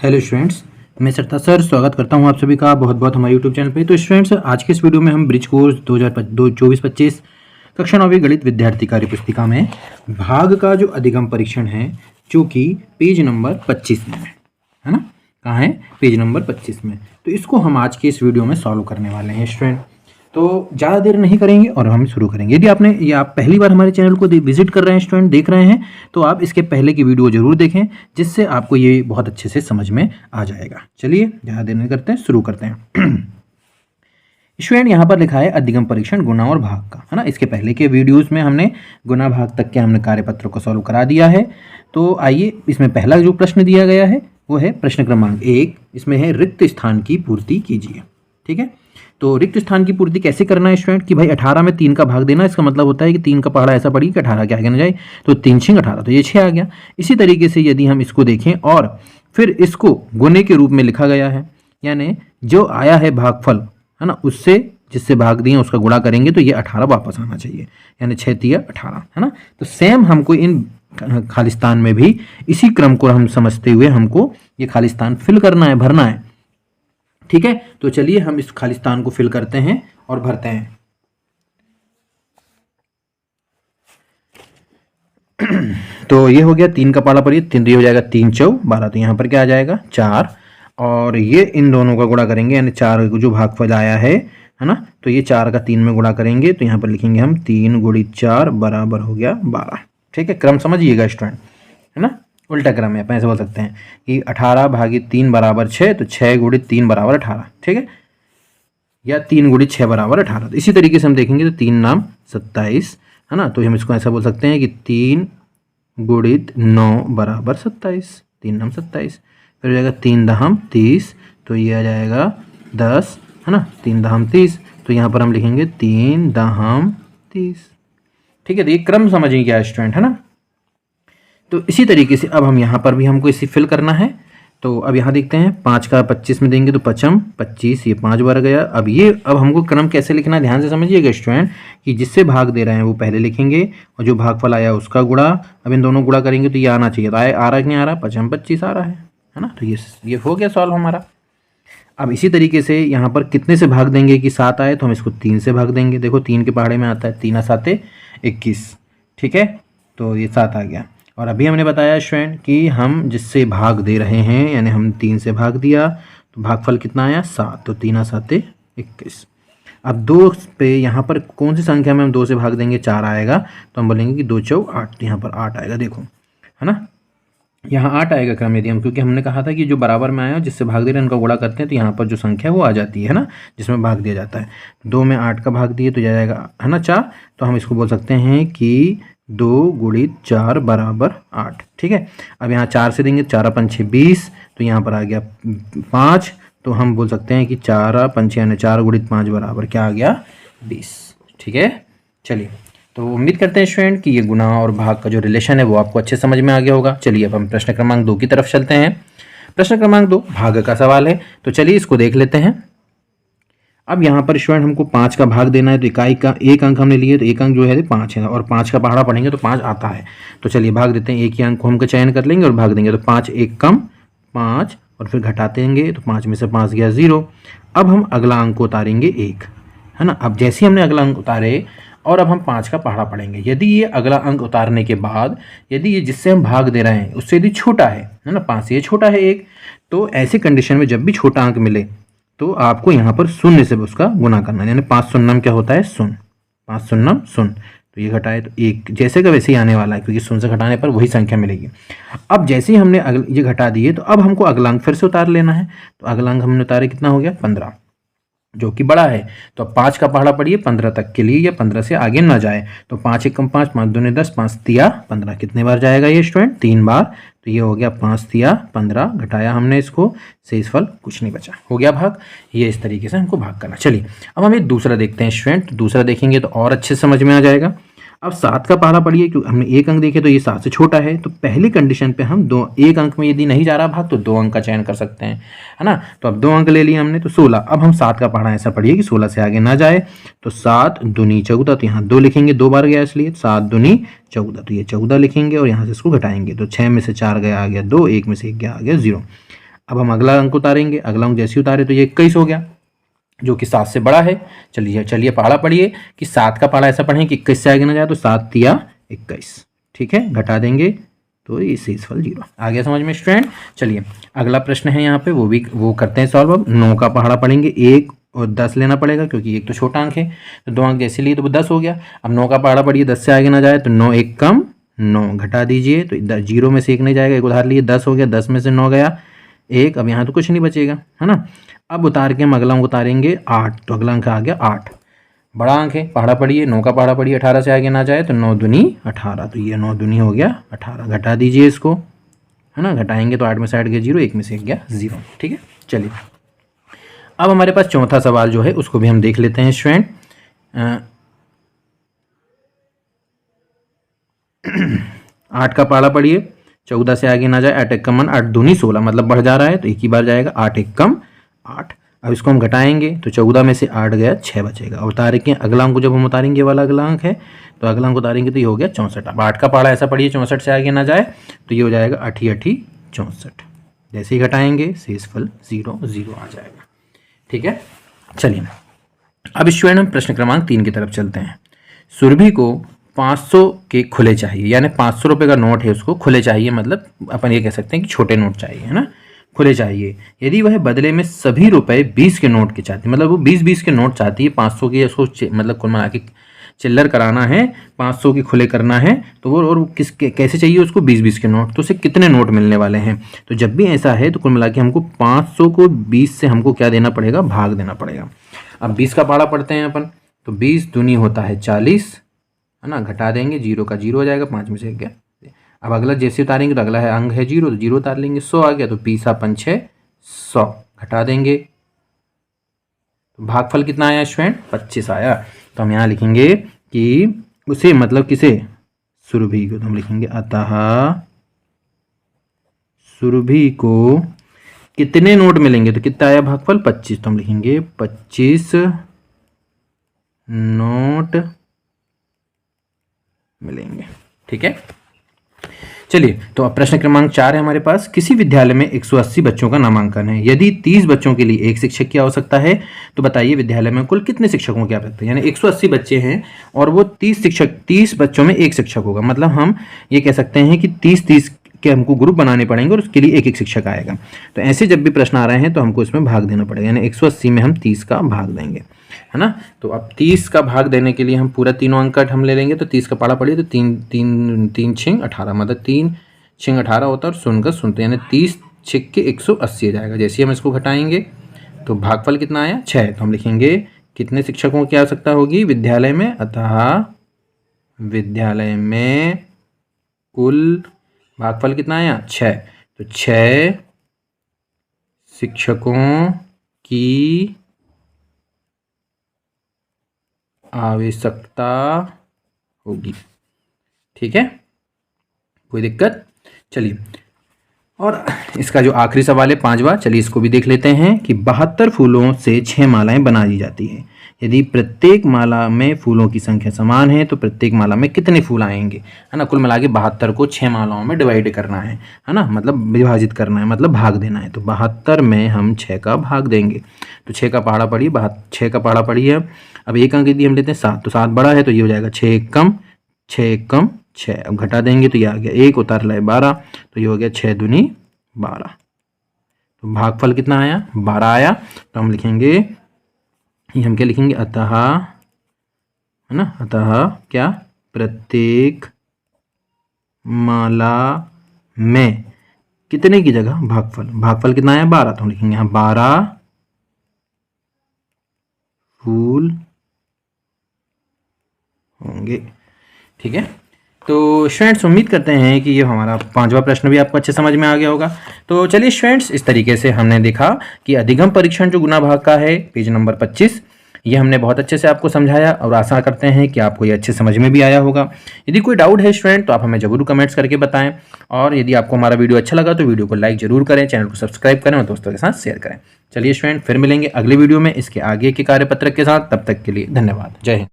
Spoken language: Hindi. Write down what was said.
हेलो स्टूडेंट्स, मैं सरता सर स्वागत करता हूं आप सभी का बहुत बहुत हमारे यूट्यूब चैनल पे। तो स्टूडेंट्स, आज के इस वीडियो में हम ब्रिज कोर्स 2024-25 कक्षा 9वीं गणित विद्यार्थी कार्य पुस्तिका में भाग का जो अधिगम परीक्षण है जो कि पेज नंबर 25 में है ना। कहाँ है? पेज नंबर 25 में। तो इसको हम आज के इस वीडियो में सॉल्व करने वाले हैं स्टूडेंट। तो ज़्यादा देर नहीं करेंगे और हम शुरू करेंगे। यदि आपने या आप पहली बार हमारे चैनल को विजिट कर रहे हैं स्टूडेंट, देख रहे हैं, तो आप इसके पहले की वीडियो जरूर देखें, जिससे आपको ये बहुत अच्छे से समझ में आ जाएगा। चलिए ज़्यादा देर नहीं करते हैं, शुरू करते हैं। स्टूडेंट, यहाँ पर लिखा है अधिगम परीक्षण गुणा और भाग का, है ना। इसके पहले के वीडियोस में हमने गुणा भाग तक के हमने कार्यपत्र को सॉल्व करा दिया है। तो आइए, इसमें पहला जो प्रश्न दिया गया है वो है प्रश्न क्रमांक 1। इसमें है रिक्त स्थान की पूर्ति कीजिए। ठीक है, तो रिक्त स्थान की पूर्ति कैसे करना है स्टूडेंट कि भाई 18 में 3 का भाग देना। इसका मतलब होता है कि 3 का पहाड़ा ऐसा पड़ी कि 18 के आगे ना जाए, तो 3 6 18, तो ये 6 आ गया। इसी तरीके से यदि हम इसको देखें और फिर इसको गुणे के रूप में लिखा गया है, यानी जो आया है भागफल, है ना, उससे जिससे भाग दिए उसका गुणा करेंगे तो ये 18 वापस आना चाहिए, यानी 6 तिया 18, है ना। तो सेम हमको इन खालिस्तान में भी इसी क्रम को हम समझते हुए हमको ये खालिस्तान फिल करना है, भरना है। ठीक है, तो चलिए हम इस खालिस्तान को फिल करते हैं और भरते हैं। तो ये हो गया 3 का पाला पड़िए, 3 हो जाएगा 3 चौ 12, तो यहाँ पर क्या आ जाएगा 4, और ये इन दोनों का गुणा करेंगे, यानी 4 जो भागफल आया है ना, तो ये 4 का 3 में गुणा करेंगे, तो यहाँ पर लिखेंगे हम 3 × 4 बराबर हो गया 12। ठीक है, क्रम समझिएगा स्टूडेंट, है ना, उल्टा क्रम है, अपन ऐसे बोल सकते हैं कि 18 भागित 3 बराबर 6, तो 6 × 3 बराबर 18। ठीक है, या 3 × 6 बराबर 18। तो इसी तरीके से हम देखेंगे तो 3 नाम 27, है ना, तो हम इसको ऐसा बोल सकते हैं कि 3 × 9 बराबर 27, 3 नाम 27। फिर हो जाएगा 3 दहम 30, तो ये आ जाएगा 10, है ना, 3 दहम 30, तो यहाँ पर हम लिखेंगे 3 दहम 30। ठीक है, तो ये क्रम समझिए क्या स्टूडेंट, है ना। तो इसी तरीके से अब हम यहाँ पर भी हमको इसे फिल करना है। तो अब यहाँ देखते हैं 5 का 25 में देंगे तो 5 25, ये 5 बार गया। अब हमको क्रम कैसे लिखना है, ध्यान से समझिएगा स्टूडेंट, कि जिससे भाग दे रहे हैं वो पहले लिखेंगे और जो भागफल आया उसका गुणा। अब इन दोनों गुणा करेंगे तो ये आना चाहिए, तो आ रहा है कि नहीं आ रहा, 5 25 आ रहा है ना। तो ये हो गया सॉल्व हमारा। अब इसी तरीके से यहाँ पर कितने से भाग देंगे कि 7 आए, तो हम इसको 3 से भाग देंगे। देखो 3 के पहाड़े में आता है 3 7 21। ठीक है, तो ये 7 आ गया। और अभी हमने बताया स्टूडेंट कि हम जिससे भाग दे रहे हैं, यानी हम 3 से भाग दिया तो भागफल कितना आया 7, तो 3 7 21। अब 2 पे यहाँ पर कौन सी संख्या में हम 2 से भाग देंगे, 4 आएगा, तो हम बोलेंगे कि 2 चौ 8, यहाँ पर 8 आएगा, देखो, है ना, यहाँ 8 आएगा क्रम यदि हम, क्योंकि हमने कहा था कि जो बराबर में आया जिससे भाग दे रहे हैं उनका गुणा करते हैं, तो यहाँ पर जो संख्या वो आ जाती है ना, जिसमें भाग दिया जाता है। 2 में 8 का भाग दिए तो जाएगा, है ना, 4, तो हम इसको बोल सकते हैं कि 2 × 4 बराबर 8। ठीक है, अब यहाँ 4 से देंगे, 4 5 20, तो यहाँ पर आ गया 5, तो हम बोल सकते हैं कि 4 5 यानी 4 × 5 बराबर क्या आ गया 20। ठीक है, चलिए, तो उम्मीद करते हैं स्टूडेंट कि ये गुणा और भाग का जो रिलेशन है वो आपको अच्छे समझ में आ गया होगा। चलिए अब हम प्रश्न क्रमांक 2 की तरफ चलते हैं। प्रश्न क्रमांक 2 भाग का सवाल है, तो चलिए इसको देख लेते हैं। अब यहाँ पर स्टूडेंट हमको 5 का भाग देना है, तो इकाई का 1 अंक हमने लिए, तो 1 अंक जो है 5 है, और 5 का पहाड़ा पढ़ेंगे तो 5 आता है। तो चलिए भाग देते हैं, एक ही अंक को हम चयन कर लेंगे और भाग देंगे, तो 5 1 कम 5, और फिर घटाते हैं तो 5 में से 5 गया 0। अब हम अगला अंक को उतारेंगे 1, है ना। अब जैसे ही हमने अगला अंक उतारे और अब हम 5 का पहाड़ा पढ़ेंगे, यदि ये अगला अंक उतारने के बाद यदि ये जिससे हम भाग दे रहे हैं उससे यदि छोटा है ना, 5 से ये छोटा है 1, तो ऐसी कंडीशन में जब भी छोटा अंक मिले तो आपको यहाँ पर शून्य से उसका गुणा करना है, यानी 5 शून्यम क्या होता है, शून्य, 5 शून्यम शून्य, तो ये घटाए तो 1 जैसे का वैसे ही आने वाला है, क्योंकि शून्य से घटाने पर वही संख्या मिलेगी। अब जैसे ही हमने ये घटा दिए तो अब हमको अगला अंक फिर से उतार लेना है, तो अगला अंक हमने उतारे, कितना हो गया 15, जो कि बड़ा है। तो अब 5 का पहाड़ा पढ़िए 15 तक के लिए, या 15 से आगे ना जाए, तो 5 1 कम 5, 5 2 10, 5 तिया 15, कितने बार जाएगा ये स्टूडेंट, 3 बार, तो ये हो गया 5 तिया 15, घटाया हमने इसको, शेषफल कुछ नहीं बचा, हो गया भाग। ये इस तरीके से हमको भाग करना। चलिए अब हम एक दूसरा देखते हैं स्टूडेंट, तो दूसरा देखेंगे तो और अच्छे समझ में आ जाएगा। अब 7 का पहाड़ा पढ़िए, क्योंकि हमने 1 अंक देखे तो ये 7 से छोटा है, तो पहली कंडीशन पे हम 1 अंक में यदि नहीं जा रहा भाग तो 2 अंक का चयन कर सकते हैं, है ना। तो अब 2 अंक ले लिए हमने, तो 16। अब हम 7 का पहाड़ा ऐसा पढ़िए कि 16 से आगे ना जाए, तो 7 दूनी 14, तो यहाँ 2 लिखेंगे, 2 बार गया इसलिए 7 दूनी 14, तो ये 14 लिखेंगे और यहाँ से इसको घटाएंगे, तो 6 में से 4 गया आ गया 2, 1 में से 1 गया आ गया 0। अब हम अगला अंक उतारेंगे, अगला अंक जैसे उतारे तो ये 21 हो गया, जो कि 7 से बड़ा है। चलिए पहाड़ा पढ़िए कि 7 का पहाड़ा ऐसा पढ़ें कि 21 से आगे ना जाए, तो 7 तिया 21, ठीक है, घटा देंगे तो ये शेषफल 0 आ गया समझ में स्टूडेंट। चलिए अगला प्रश्न है यहाँ पे, वो करते हैं सॉल्व। अब 9 का पहाड़ा पढ़ेंगे, 1 और 10 लेना पड़ेगा क्योंकि एक तो छोटा अंक है, तो 2 अंक जैसे लिए तो वो 10 हो गया। अब 9 का पहाड़ा पढ़िए, 10 से आगे ना जाए तो 9 1 कम 9, घटा दीजिए तो 0 में से 1 नहीं जाएगा, एक उधार लिए 10 हो गया, 10 में से 9 गया 1, अब यहाँ तो कुछ नहीं बचेगा, है ना। अब उतार के हम अगला अंक उतारेंगे 8, तो अगला अंक आ गया 8, बड़ा अंक है। पहाड़ा पढ़िए, 9 का पहाड़ा पढ़िए, 18 से आगे ना जाए तो 9 दूनी 18, तो ये 9 दूनी हो गया 18, घटा दीजिए इसको, है ना, घटाएंगे तो 8 में से 8 गया 0, 1 में से 1 गया 0, ठीक है। चलिए अब हमारे पास चौथा सवाल जो है उसको भी हम देख लेते हैं स्टूडेंट। 8 का पहाड़ा पढ़िए, 14 से आगे ना जाए, 8 1 कम 8 दूनी 16, मतलब बढ़ जा रहा है तो एक ही बार जाएगा, 8 1 कम 8। अब इसको हम घटाएंगे तो 14 में से 8 गया 6 बचेगा। उतार के अगला अंक जब हम उतारेंगे, वाला अगला अंक है, तो अगला अंक उतारेंगे तो ये हो गया 64। अब 8 का पहाड़ा ऐसा पढ़िए 64 से आगे ना जाए तो ये हो जाएगा 8 8 64, जैसे ही घटाएंगे शेषफल 0 0 आ जाएगा, ठीक है। चलिए अब स्टूडेंट हम प्रश्न क्रमांक 3 की तरफ चलते हैं। सुरभि को 500 के खुले चाहिए, यानी 500 रुपये का नोट है उसको खुले चाहिए, मतलब अपन ये कह सकते हैं कि छोटे नोट चाहिए, है ना, खुले चाहिए। यदि वह बदले में सभी रुपए 20 के नोट के चाहती है, मतलब वो 20 के नोट चाहती है, 500 के उसको मतलब कुल मिला के चिल्लर कराना है, 500 के खुले करना है, तो वो और कैसे चाहिए उसको 20 के नोट, तो उसे कितने नोट मिलने वाले हैं। तो जब भी ऐसा है तो कुल मिला के हमको 500 को 20 से हमको क्या देना पड़ेगा, भाग देना पड़ेगा। अब 20 का पहाड़ा पढ़ते हैं अपन, तो 20 दूनी होता है 40, है ना, घटा देंगे 0 का 0 हो जाएगा, 5 में से 1 गया। अब अगला जैसे उतारेंगे तो अगला है अंक है 0, तो 0 उतार लेंगे, 100 आ गया, तो 20 5 6 100, घटा देंगे तो भागफल कितना आया स्टूडेंट, 25 आया। तो हम यहाँ लिखेंगे कि उसे, मतलब किसे, सुरभि को, तो हम लिखेंगे अतः सुरभि को कितने नोट मिलेंगे, तो कितना आया भागफल 25, तो हम लिखेंगे 25 नोट मिलेंगे, ठीक है। चलिए तो अब प्रश्न क्रमांक 4 है हमारे पास। किसी विद्यालय में 180 बच्चों का नामांकन है, यदि 30 बच्चों के लिए एक शिक्षक की आवश्यकता है तो बताइए विद्यालय में कुल कितने शिक्षकों की आवश्यकता है। यानी 180 बच्चे हैं और वो 30 बच्चों में एक शिक्षक होगा, मतलब हम ये कह सकते हैं कि 30 के हमको ग्रुप बनाने पड़ेंगे और उसके लिए एक शिक्षक आएगा। तो ऐसे जब भी प्रश्न आ रहे हैं तो हमको इसमें भाग देना पड़ेगा, यानी 180 में हम 30 का भाग देंगे, है ना। तो अब 30 का भाग देने के लिए हम पूरा तीनों अंक हम ले लेंगे, तो 30 का पहाड़ा पड़िए तो 3 6 18, मतलब 3 6 18 होता है और शून्य का शून्य, यानी 30 6 के 180 आ जाएगा। जैसे हम इसको घटाएंगे तो भागफल कितना आया 6, तो हम लिखेंगे कितने शिक्षकों की आवश्यकता होगी विद्यालय में, अतः विद्यालय में कुल भागफल कितना आया 6, तो 6 शिक्षकों की आवश्यकता होगी, ठीक है, कोई दिक्कत। चलिए और इसका जो आखिरी सवाल है 5वां, चलिए इसको भी देख लेते हैं कि 72 फूलों से 6 मालाएं बनाई जाती हैं, यदि प्रत्येक माला में फूलों की संख्या समान है तो प्रत्येक माला में कितने फूल आएंगे, है ना। कुल मिला के 72 को 6 मालाओं में डिवाइड करना है ना, मतलब विभाजित करना है, मतलब भाग देना है। तो 72 में हम 6 का भाग देंगे, तो 6 का पहाड़ा पढ़िए, 6 का पहाड़ा पढ़िए। अब एक अंक यदि हम लेते हैं 7, तो 7 बड़ा है तो ये हो जाएगा 6 1 कम 6। अब घटा देंगे तो ये आ गया 1, उतार लाए 12, तो ये हो गया 6 दूनी 12। तो भागफल कितना आया 12 आया। तो हम लिखेंगे, हम क्या लिखेंगे, अतः, है ना, अतः क्या, प्रत्येक माला में कितने की जगह भागफल कितना आया 12, तो हम लिखेंगे यहाँ 12 फूल होंगे, ठीक है। तो स्टूडेंट्स उम्मीद करते हैं कि ये हमारा 5वां प्रश्न भी आपको अच्छे समझ में आ गया होगा। तो चलिए स्टूडेंट्स, इस तरीके से हमने देखा कि अधिगम परीक्षण जो गुना भाग का है, पेज नंबर 25, ये हमने बहुत अच्छे से आपको समझाया और आशा करते हैं कि आपको ये अच्छे समझ में भी आया होगा। यदि कोई डाउट है स्टूडेंट तो आप हमें जरूर कमेंट्स करके बताएं, और यदि आपको हमारा वीडियो अच्छा लगा तो वीडियो को लाइक जरूर करें, चैनल को सब्सक्राइब करें और दोस्तों के साथ शेयर करें। चलिए स्टूडेंट, फिर मिलेंगे अगले वीडियो में इसके आगे के कार्यपत्रक के साथ, तब तक के लिए धन्यवाद, जय हिंद।